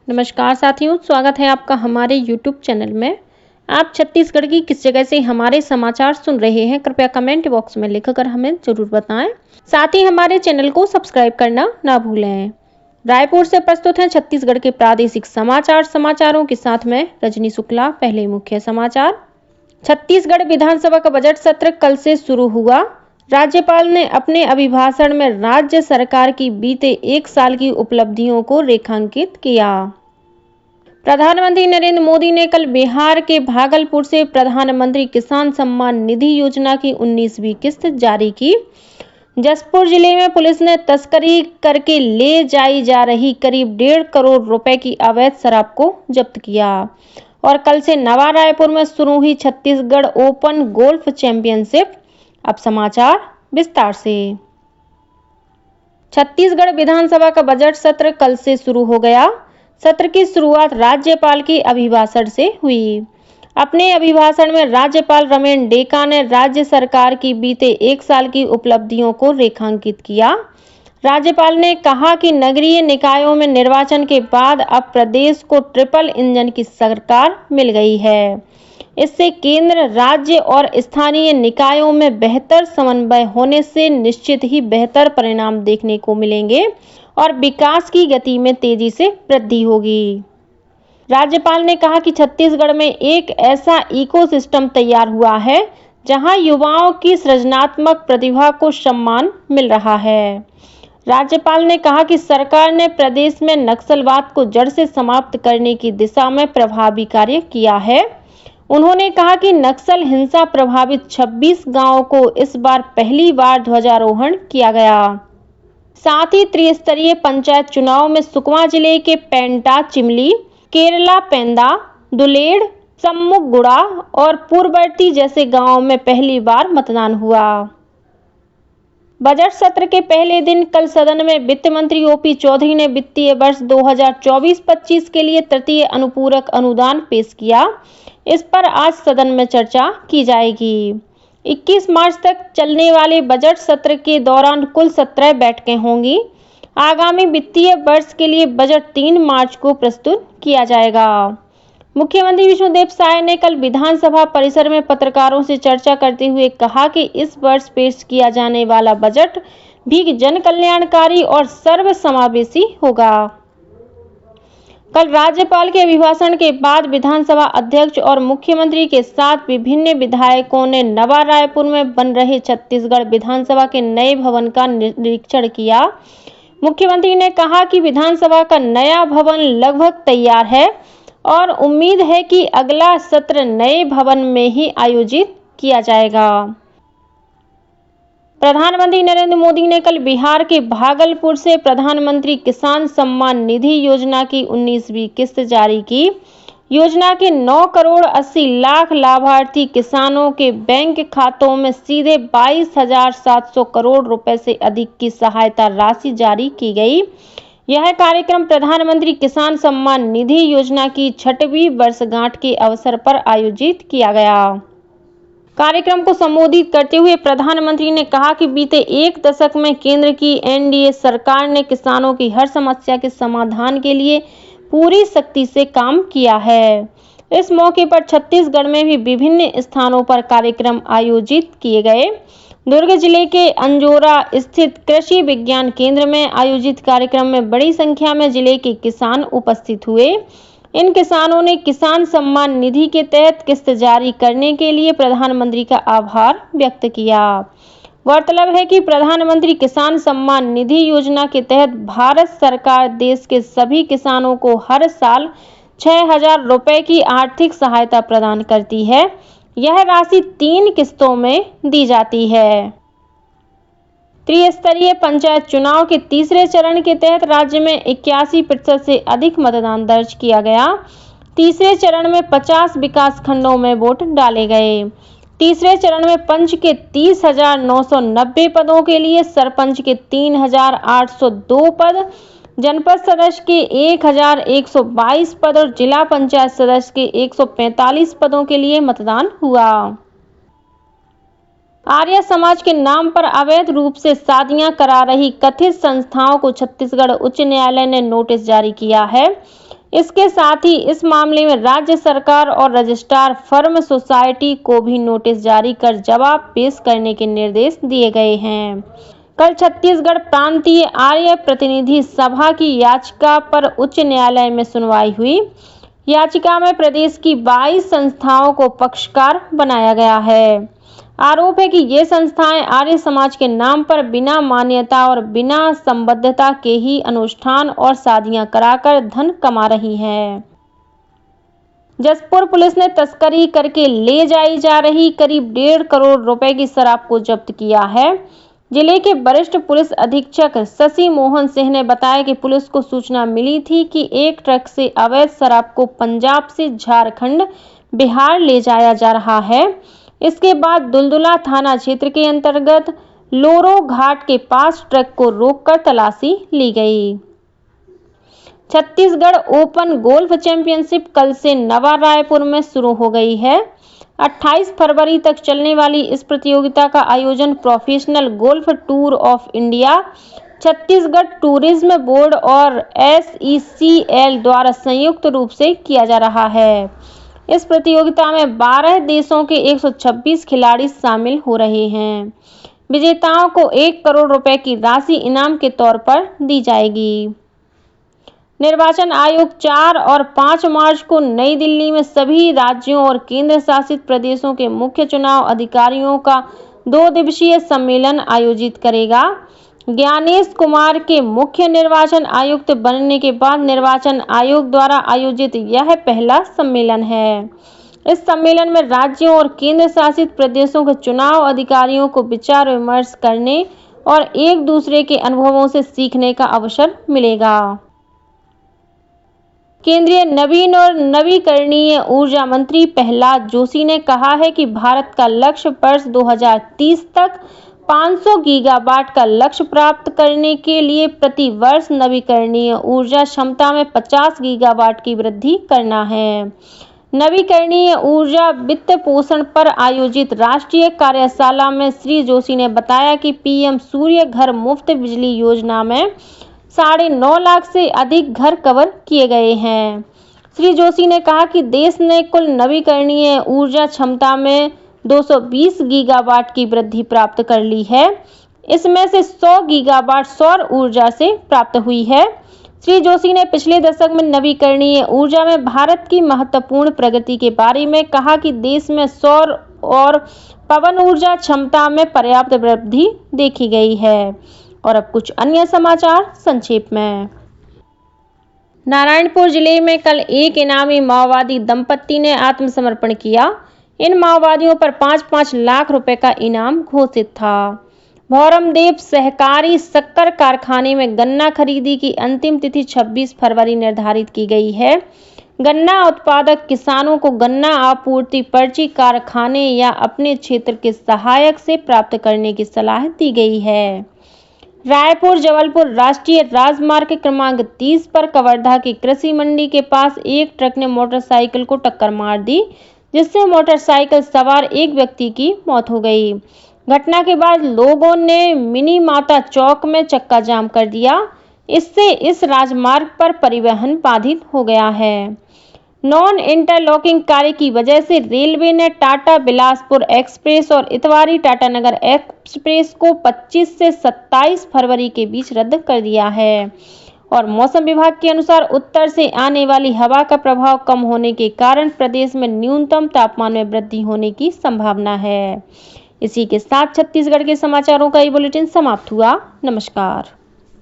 नमस्कार साथियों, स्वागत है आपका हमारे YouTube चैनल में। आप छत्तीसगढ़ की किस जगह से हमारे समाचार सुन रहे हैं, कृपया कमेंट बॉक्स में लिखकर हमें जरूर बताएं। साथ ही हमारे चैनल को सब्सक्राइब करना ना भूलें। रायपुर से प्रस्तुत हैं छत्तीसगढ़ के प्रादेशिक समाचारों के साथ में रजनी शुक्ला। पहले मुख्य समाचार। छत्तीसगढ़ विधानसभा का बजट सत्र कल से शुरू हुआ। राज्यपाल ने अपने अभिभाषण में राज्य सरकार की बीते 1 साल की उपलब्धियों को रेखांकित किया। प्रधानमंत्री नरेंद्र मोदी ने कल बिहार के भागलपुर से प्रधानमंत्री किसान सम्मान निधि योजना की 19वीं किस्त जारी की। जसपुर जिले में पुलिस ने तस्करी करके ले जाई जा रही करीब 1.5 करोड़ रुपए की अवैध शराब को जब्त किया। और कल से नवा रायपुर में शुरू हुई छत्तीसगढ़ ओपन गोल्फ चैंपियनशिप। अब समाचार विस्तार से। छत्तीसगढ़ विधानसभा का बजट सत्र कल से शुरू हो गया। सत्र की शुरुआत राज्यपाल के अभिभाषण से हुई। अपने अभिभाषण में राज्यपाल रमेन डेका ने राज्य सरकार की बीते 1 साल की उपलब्धियों को रेखांकित किया। राज्यपाल ने कहा कि नगरीय निकायों में निर्वाचन के बाद अब प्रदेश को ट्रिपल इंजन की सरकार मिल गई है। इससे केंद्र, राज्य और स्थानीय निकायों में बेहतर समन्वय होने से निश्चित ही बेहतर परिणाम देखने को मिलेंगे और विकास की गति में तेजी से वृद्धि होगी। राज्यपाल ने कहा कि छत्तीसगढ़ में एक ऐसा इकोसिस्टम तैयार हुआ है जहां युवाओं की सृजनात्मक प्रतिभा को सम्मान मिल रहा है। राज्यपाल ने कहा कि सरकार ने प्रदेश में नक्सलवाद को जड़ से समाप्त करने की दिशा में प्रभावी कार्य किया है। उन्होंने कहा कि नक्सल हिंसा प्रभावित 26 गांवों को इस बार पहली बार ध्वजारोहण किया गया। साथ ही त्रिस्तरीय पंचायत चुनाव में सुकमा जिले के पेंटा चिमली, केरला पेंदा, दुलेड़, सम्मुगुड़ा और पूर्ववर्ती जैसे गांवों में पहली बार मतदान हुआ। बजट सत्र के पहले दिन कल सदन में वित्त मंत्री ओपी चौधरी ने वित्तीय वर्ष 2024-25 के लिए तृतीय अनुपूरक अनुदान पेश किया। इस पर आज सदन में चर्चा की जाएगी। 21 मार्च तक चलने वाले बजट सत्र के दौरान कुल 17 बैठकें होंगी। आगामी वित्तीय वर्ष के लिए बजट 3 मार्च को प्रस्तुत किया जाएगा। मुख्यमंत्री विष्णुदेव साय ने कल विधानसभा परिसर में पत्रकारों से चर्चा करते हुए कहा कि इस वर्ष पेश किया जाने वाला बजट भी जन कल्याणकारी और सर्वसमावेशी होगा। कल राज्यपाल के अभिभाषण के बाद विधानसभा अध्यक्ष और मुख्यमंत्री के साथ विभिन्न विधायकों ने नवा रायपुर में बन रहे छत्तीसगढ़ विधानसभा के नए भवन का निरीक्षण किया। मुख्यमंत्री ने कहा कि विधानसभा का नया भवन लगभग तैयार है और उम्मीद है कि अगला सत्र नए भवन में ही आयोजित किया जाएगा। प्रधानमंत्री नरेंद्र मोदी ने कल बिहार के भागलपुर से प्रधानमंत्री किसान सम्मान निधि योजना की 19वीं किस्त जारी की। योजना के 9 करोड़ 80 लाख लाभार्थी किसानों के बैंक खातों में सीधे 22,700 करोड़ रुपए से अधिक की सहायता राशि जारी की गई। यह कार्यक्रम प्रधानमंत्री किसान सम्मान निधि योजना की 6वीं वर्षगांठ के अवसर पर आयोजित किया गया। कार्यक्रम को संबोधित करते हुए प्रधानमंत्री ने कहा कि बीते 1 दशक में केंद्र की एनडीए सरकार ने किसानों की हर समस्या के समाधान के लिए पूरी शक्ति से काम किया है। इस मौके पर छत्तीसगढ़ में भी विभिन्न स्थानों पर कार्यक्रम आयोजित किए गए। दुर्ग जिले के अंजोरा स्थित कृषि विज्ञान केंद्र में आयोजित कार्यक्रम में बड़ी संख्या में जिले के किसान उपस्थित हुए। इन किसानों ने किसान सम्मान निधि के तहत किस्त जारी करने के लिए प्रधानमंत्री का आभार व्यक्त किया। गौरतलब है कि प्रधानमंत्री किसान सम्मान निधि योजना के तहत भारत सरकार देश के सभी किसानों को हर साल 6,000 रुपए की आर्थिक सहायता प्रदान करती है। यह राशि 3 किस्तों में दी जाती है। त्रिस्तरीय पंचायत चुनाव के तीसरे चरण के तहत राज्य में 81% से अधिक मतदान दर्ज किया गया। तीसरे चरण में 50 विकास खंडों में वोट डाले गए। तीसरे चरण में पंच के 30,990 पदों के लिए, सरपंच के 3,802 पद, जनपद सदस्य के 1,122 पद और जिला पंचायत सदस्य के 145 पदों के लिए मतदान हुआ। आर्य समाज के नाम पर अवैध रूप से शादियां करा रही कथित संस्थाओं को छत्तीसगढ़ उच्च न्यायालय ने नोटिस जारी किया है। इसके साथ ही इस मामले में राज्य सरकार और रजिस्ट्रार फर्म सोसाइटी को भी नोटिस जारी कर जवाब पेश करने के निर्देश दिए गए हैं। कल छत्तीसगढ़ प्रांतीय आर्य प्रतिनिधि सभा की याचिका पर उच्च न्यायालय में सुनवाई हुई। याचिका में प्रदेश की 22 संस्थाओं को पक्षकार बनाया गया है। आरोप है कि ये संस्थाएं आर्य समाज के नाम पर बिना मान्यता और बिना संबद्धता के ही अनुष्ठान और शादियां कराकर धन कमा रही हैं। जसपुर पुलिस ने तस्करी करके ले जाई जा रही करीब 1.5 करोड़ रुपए की शराब को जब्त किया है। जिले के वरिष्ठ पुलिस अधीक्षक शशि मोहन सिंह ने बताया कि पुलिस को सूचना मिली थी कि एक ट्रक से अवैध शराब को पंजाब से झारखंड, बिहार ले जाया जा रहा है। इसके बाद दुलदुला थाना क्षेत्र के अंतर्गत लोरो घाट के पास ट्रक को रोककर तलाशी ली गई। छत्तीसगढ़ ओपन गोल्फ चैंपियनशिप कल से नवा रायपुर में शुरू हो गई है। 28 फरवरी तक चलने वाली इस प्रतियोगिता का आयोजन professional golf tour of India, Chhattisgarh tourism board और SECL द्वारा संयुक्त रूप से किया जा रहा है। इस प्रतियोगिता में 12 देशों के 126 खिलाड़ी शामिल हो रहे हैं। विजेताओं को 1 करोड़ रुपए की राशि इनाम के तौर पर दी जाएगी। निर्वाचन आयोग 4 और 5 मार्च को नई दिल्ली में सभी राज्यों और केंद्र शासित प्रदेशों के मुख्य चुनाव अधिकारियों का 2 दिवसीय सम्मेलन आयोजित करेगा। ज्ञानेश कुमार के मुख्य निर्वाचन आयुक्त बनने के बाद निर्वाचन आयोग द्वारा आयोजित यह पहला सम्मेलन है। इस सम्मेलन में राज्यों और केंद्र शासित प्रदेशों के चुनाव अधिकारियों को विचार विमर्श करने और एक दूसरे के अनुभवों से सीखने का अवसर मिलेगा। केंद्रीय नवीन और नवीकरणीय ऊर्जा मंत्री प्रहलाद जोशी ने कहा है कि भारत का लक्ष्य वर्ष 2030 तक 500 गीगावाट का लक्ष्य प्राप्त करने के लिए प्रति वर्ष नवीकरणीय ऊर्जा क्षमता में 50 गीगावाट की वृद्धि करना है। नवीकरणीय ऊर्जा वित्त पोषण पर आयोजित राष्ट्रीय कार्यशाला में श्री जोशी ने बताया कि PM सूर्य घर मुफ्त बिजली योजना में 9.5 लाख से अधिक घर कवर किए गए हैं। श्री जोशी ने कहा कि देश ने कुल नवीकरणीय ऊर्जा क्षमता में 220 गीगावाट की वृद्धि प्राप्त कर ली है। इसमें से 100 गीगावाट सौर ऊर्जा से प्राप्त हुई है। श्री जोशी ने पिछले दशक में नवीकरणीय ऊर्जा में भारत की महत्वपूर्ण प्रगति के बारे में कहा कि देश में सौर और पवन ऊर्जा क्षमता में पर्याप्त वृद्धि देखी गई है। और अब कुछ अन्य समाचार संक्षेप में। नारायणपुर जिले में कल एक इनामी माओवादी दंपत्ति ने आत्मसमर्पण किया। इन माओवादियों पर 5-5 लाख रुपए का इनाम घोषित था। भौरमदेव सहकारी शक्कर कारखाने में गन्ना खरीदी की अंतिम तिथि 26 फरवरी निर्धारित की गई है। गन्ना उत्पादक किसानों को गन्ना आपूर्ति पर्ची कारखाने या अपने क्षेत्र के सहायक से प्राप्त करने की सलाह दी गई है। रायपुर जबलपुर राष्ट्रीय राजमार्ग क्रमांक 30 पर कवर्धा की कृषि मंडी के पास एक ट्रक ने मोटरसाइकिल को टक्कर मार दी, जिससे मोटरसाइकिल सवार एक व्यक्ति की मौत हो गई। घटना के बाद लोगों ने मिनी माता चौक में चक्का जाम कर दिया। इससे इस राजमार्ग पर परिवहन बाधित हो गया है। नॉन इंटरलॉकिंग कार्य की वजह से रेलवे ने टाटा बिलासपुर एक्सप्रेस और इतवारी टाटानगर एक्सप्रेस को 25 से 27 फरवरी के बीच रद्द कर दिया है। और मौसम विभाग के अनुसार उत्तर से आने वाली हवा का प्रभाव कम होने के कारण प्रदेश में न्यूनतम तापमान में वृद्धि होने की संभावना है। इसी के साथ छत्तीसगढ़ के समाचारों का ये बुलेटिन समाप्त हुआ। नमस्कार।